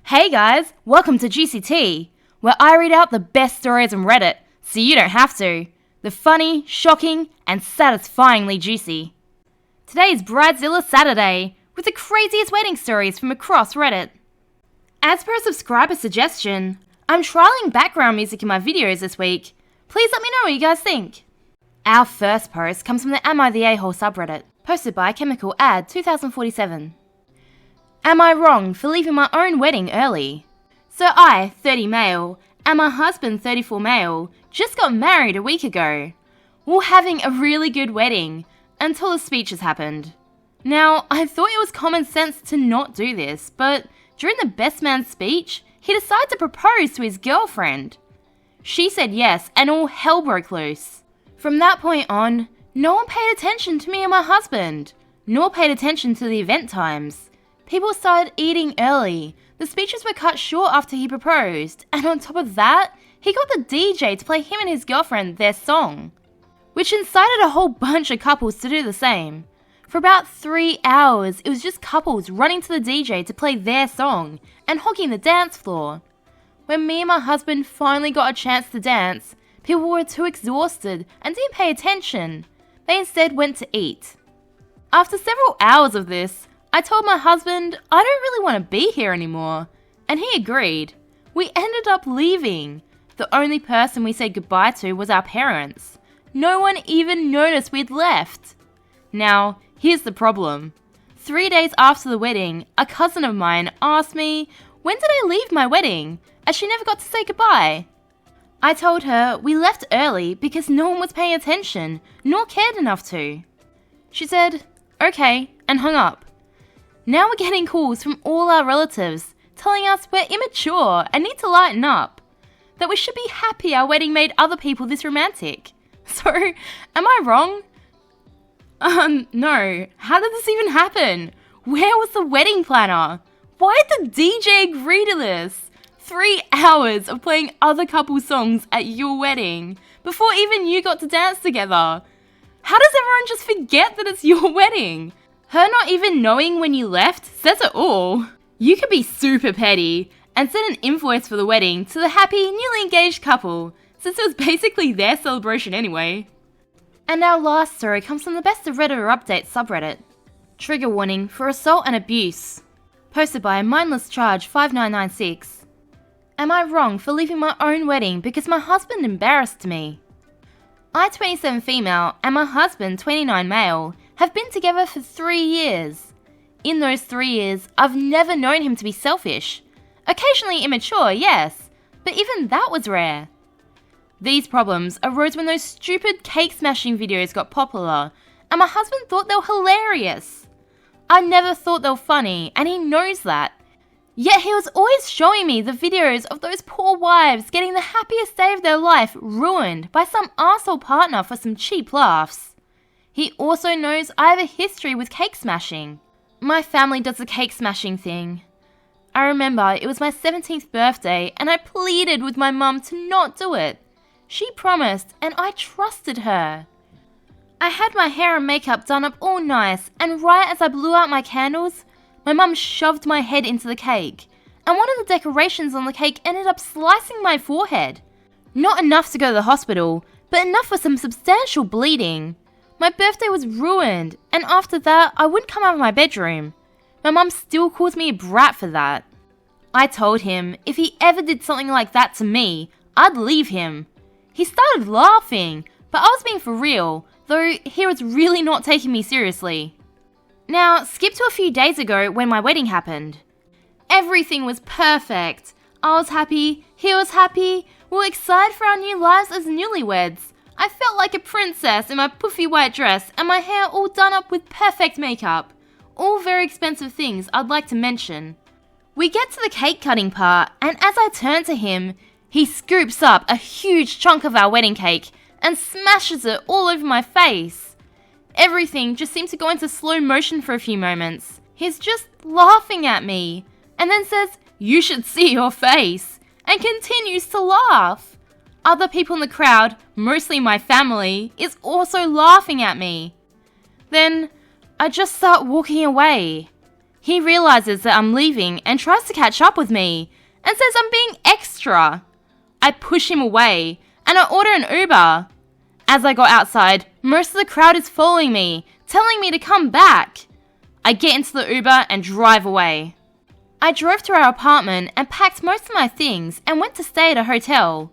Hey guys, welcome to Juicy Tea, where I read out the best stories on Reddit, so you don't have to. They're funny, shocking, and satisfyingly juicy. Today is Bridezilla Saturday, with the craziest wedding stories from across Reddit. As per a subscriber suggestion, I'm trialing background music in my videos this week. Please let me know what you guys think. Our first post comes from the AmItheAsshole subreddit, posted by Chemical Ad 2047. Am I wrong for leaving my own wedding early? So I, 30 male, and my husband, 34 male, just got married a week ago. We're having a really good wedding, until the speeches happened. Now, I thought it was common sense to not do this, but during the best man's speech, he decided to propose to his girlfriend. She said yes, and all hell broke loose. From that point on, no one paid attention to me and my husband, nor paid attention to the event times. People started eating early, the speeches were cut short after he proposed, and on top of that, he got the DJ to play him and his girlfriend their song, which incited a whole bunch of couples to do the same. For about 3 hours, it was just couples running to the DJ to play their song and hogging the dance floor. When me and my husband finally got a chance to dance, people were too exhausted and didn't pay attention. They instead went to eat. After several hours of this, I told my husband I don't really want to be here anymore, and he agreed. We ended up leaving. The only person we said goodbye to was our parents. No one even noticed we'd left. Now, here's the problem. 3 days after the wedding, a cousin of mine asked me, when did I leave my wedding, as she never got to say goodbye. I told her we left early because no one was paying attention, nor cared enough to. She said, okay, and hung up. Now we're getting calls from all our relatives telling us we're immature and need to lighten up. That we should be happy our wedding made other people this romantic. So, am I wrong? No. How did this even happen? Where was the wedding planner? Why did the DJ agree to this? 3 hours of playing other couples' songs at your wedding before even you got to dance together. How does everyone just forget that it's your wedding? Her not even knowing when you left says it all. You could be super petty and send an invoice for the wedding to the happy, newly engaged couple, since it was basically their celebration anyway. And our last story comes from the Best of Redditor Update subreddit. Trigger warning for assault and abuse. Posted by Mindless Charge 5996. Am I wrong for leaving my own wedding because my husband embarrassed me? I, 27 female, and my husband, 29 male, have been together for 3 years. In those 3 years, I've never known him to be selfish. Occasionally immature, yes, but even that was rare. These problems arose when those stupid cake smashing videos got popular, and my husband thought they were hilarious. I never thought they were funny, and he knows that. Yet he was always showing me the videos of those poor wives getting the happiest day of their life ruined by some arsehole partner for some cheap laughs. He also knows I have a history with cake smashing. My family does the cake smashing thing. I remember it was my 17th birthday and I pleaded with my mum to not do it. She promised and I trusted her. I had my hair and makeup done up all nice, and right as I blew out my candles, my mum shoved my head into the cake, and one of the decorations on the cake ended up slicing my forehead. Not enough to go to the hospital, but enough for some substantial bleeding. My birthday was ruined, and after that, I wouldn't come out of my bedroom. My mum still calls me a brat for that. I told him if he ever did something like that to me, I'd leave him. He started laughing, but I was being for real, though he was really not taking me seriously. Now, skip to a few days ago when my wedding happened. Everything was perfect. I was happy, he was happy, we were excited for our new lives as newlyweds. I felt like a princess in my puffy white dress and my hair all done up with perfect makeup. All very expensive things I'd like to mention. We get to the cake cutting part, and as I turn to him, he scoops up a huge chunk of our wedding cake and smashes it all over my face. Everything just seemed to go into slow motion for a few moments. He's just laughing at me, and then says, "You should see your face," and continues to laugh. Other people in the crowd, mostly my family, is also laughing at me. Then I just start walking away. He realizes that I'm leaving and tries to catch up with me and says I'm being extra. I push him away and I order an Uber. As I got outside, most of the crowd is following me, telling me to come back. I get into the Uber and drive away. I drove to our apartment and packed most of my things and went to stay at a hotel.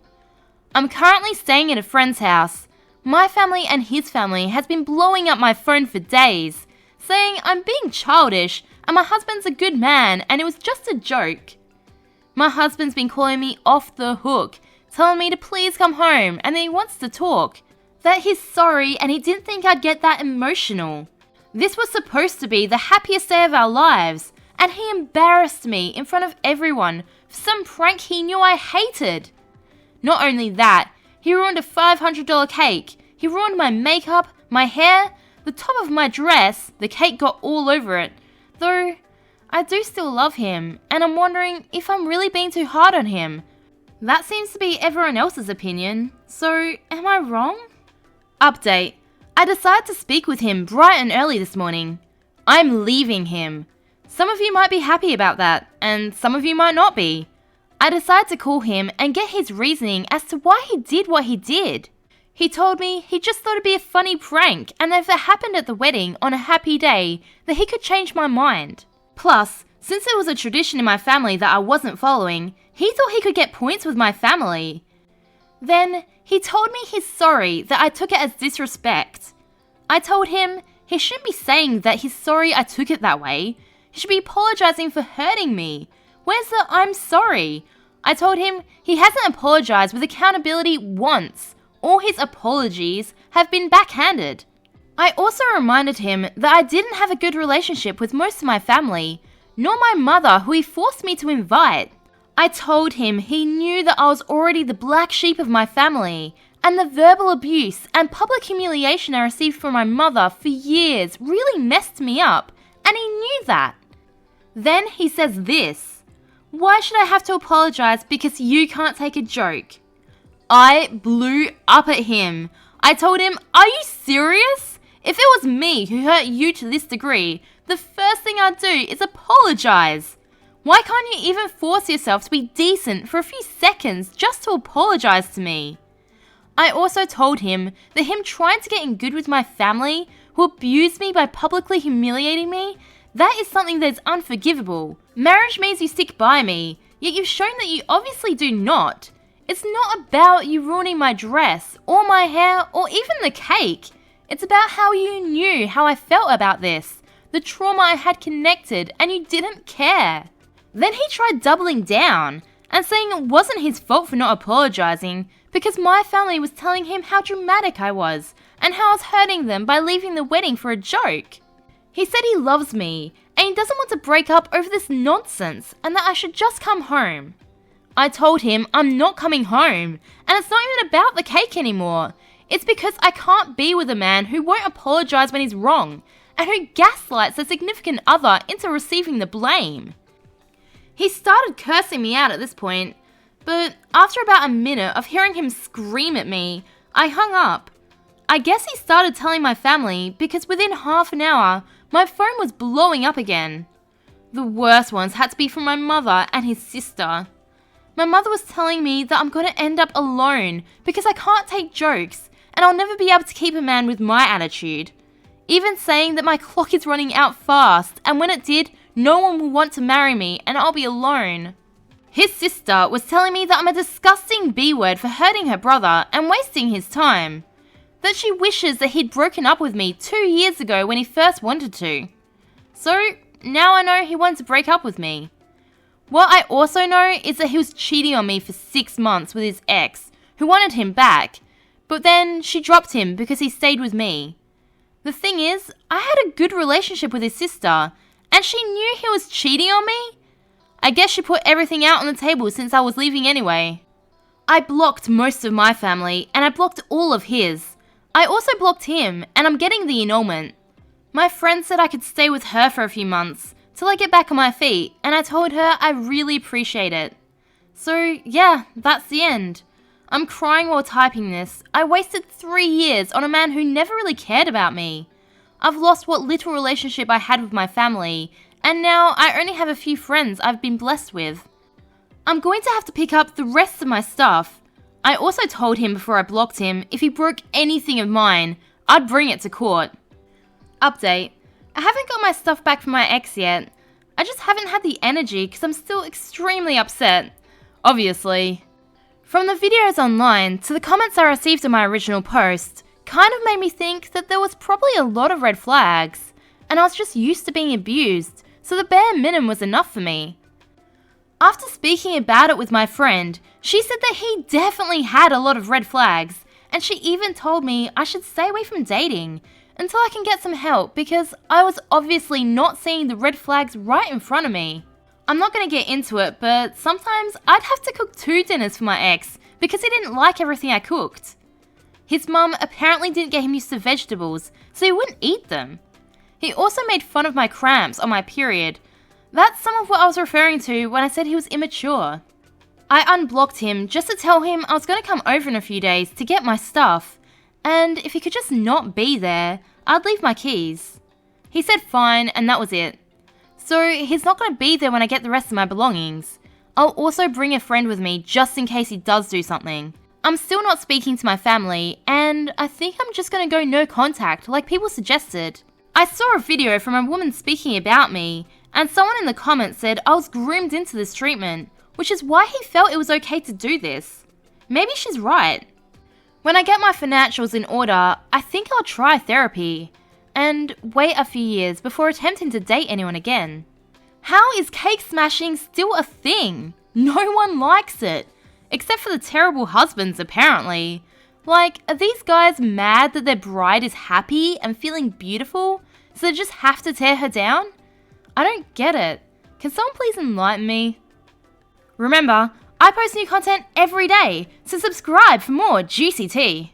I'm currently staying at a friend's house. My family and his family has been blowing up my phone for days, saying I'm being childish and my husband's a good man and it was just a joke. My husband's been calling me off the hook, telling me to please come home and that he wants to talk, that he's sorry and he didn't think I'd get that emotional. This was supposed to be the happiest day of our lives, and he embarrassed me in front of everyone for some prank he knew I hated. Not only that, he ruined a $500 cake. He ruined my makeup, my hair, the top of my dress. The cake got all over it. Though, I do still love him, and I'm wondering if I'm really being too hard on him. That seems to be everyone else's opinion, so am I wrong? Update. I decided to speak with him bright and early this morning. I'm leaving him. Some of you might be happy about that, and some of you might not be. I decided to call him and get his reasoning as to why he did what he did. He told me he just thought it'd be a funny prank, and that if it happened at the wedding on a happy day, that he could change my mind. Plus, since it was a tradition in my family that I wasn't following, he thought he could get points with my family. Then, he told me he's sorry that I took it as disrespect. I told him he shouldn't be saying that he's sorry I took it that way. He should be apologizing for hurting me. Where's the I'm sorry? I told him he hasn't apologized with accountability once. All his apologies have been backhanded. I also reminded him that I didn't have a good relationship with most of my family, nor my mother, who he forced me to invite. I told him he knew that I was already the black sheep of my family, and the verbal abuse and public humiliation I received from my mother for years really messed me up, and he knew that. Then he says this: "Why should I have to apologize because you can't take a joke?" I blew up at him. I told him, "Are you serious? If it was me who hurt you to this degree, the first thing I'd do is apologize. Why can't you even force yourself to be decent for a few seconds just to apologize to me?" I also told him that him trying to get in good with my family, who abused me by publicly humiliating me, that is something that is unforgivable. Marriage means you stick by me, yet you've shown that you obviously do not. It's not about you ruining my dress, or my hair, or even the cake. It's about how you knew how I felt about this, the trauma I had connected, and you didn't care. Then he tried doubling down and saying it wasn't his fault for not apologizing because my family was telling him how dramatic I was and how I was hurting them by leaving the wedding for a joke. He said he loves me and he doesn't want to break up over this nonsense and that I should just come home. I told him I'm not coming home, and it's not even about the cake anymore. It's because I can't be with a man who won't apologize when he's wrong and who gaslights a significant other into receiving the blame. He started cursing me out at this point, but after about a minute of hearing him scream at me, I hung up. I guess he started telling my family because within half an hour, my phone was blowing up again. The worst ones had to be from my mother and his sister. My mother was telling me that I'm going to end up alone because I can't take jokes and I'll never be able to keep a man with my attitude. Even saying that my clock is running out fast and when it did, no one will want to marry me and I'll be alone. His sister was telling me that I'm a disgusting B-word for hurting her brother and wasting his time. That she wishes that he'd broken up with me 2 years ago when he first wanted to. So, now I know he wanted to break up with me. What I also know is that he was cheating on me for 6 months with his ex, who wanted him back, but then she dropped him because he stayed with me. The thing is, I had a good relationship with his sister, and she knew he was cheating on me? I guess she put everything out on the table since I was leaving anyway. I blocked most of my family, and I blocked all of his. I also blocked him, and I'm getting the annulment. My friend said I could stay with her for a few months, till I get back on my feet, and I told her I really appreciate it. So yeah, that's the end. I'm crying while typing this. I wasted 3 years on a man who never really cared about me. I've lost what little relationship I had with my family, and now I only have a few friends I've been blessed with. I'm going to have to pick up the rest of my stuff. I also told him before I blocked him if he broke anything of mine, I'd bring it to court. Update. I haven't got my stuff back from my ex yet. I just haven't had the energy because I'm still extremely upset. Obviously. From the videos online to the comments I received on my original post, kind of made me think that there was probably a lot of red flags, and I was just used to being abused, so the bare minimum was enough for me. After speaking about it with my friend, she said that he definitely had a lot of red flags, and she even told me I should stay away from dating until I can get some help because I was obviously not seeing the red flags right in front of me. I'm not going to get into it, but sometimes I'd have to cook 2 dinners for my ex because he didn't like everything I cooked. His mum apparently didn't get him used to vegetables, so he wouldn't eat them. He also made fun of my cramps on my period. That's some of what I was referring to when I said he was immature. I unblocked him just to tell him I was going to come over in a few days to get my stuff, and if he could just not be there, I'd leave my keys. He said fine, and that was it. So he's not going to be there when I get the rest of my belongings. I'll also bring a friend with me just in case he does do something. I'm still not speaking to my family, and I think I'm just going to go no contact like people suggested. I saw a video from a woman speaking about me, and someone in the comments said I was groomed into this treatment, which is why he felt it was okay to do this. Maybe she's right. When I get my financials in order, I think I'll try therapy, and wait a few years before attempting to date anyone again. How is cake smashing still a thing? No one likes it, except for the terrible husbands apparently. Like, are these guys mad that their bride is happy and feeling beautiful, so they just have to tear her down? I don't get it. Can someone please enlighten me? Remember, I post new content every day, so subscribe for more juicy tea.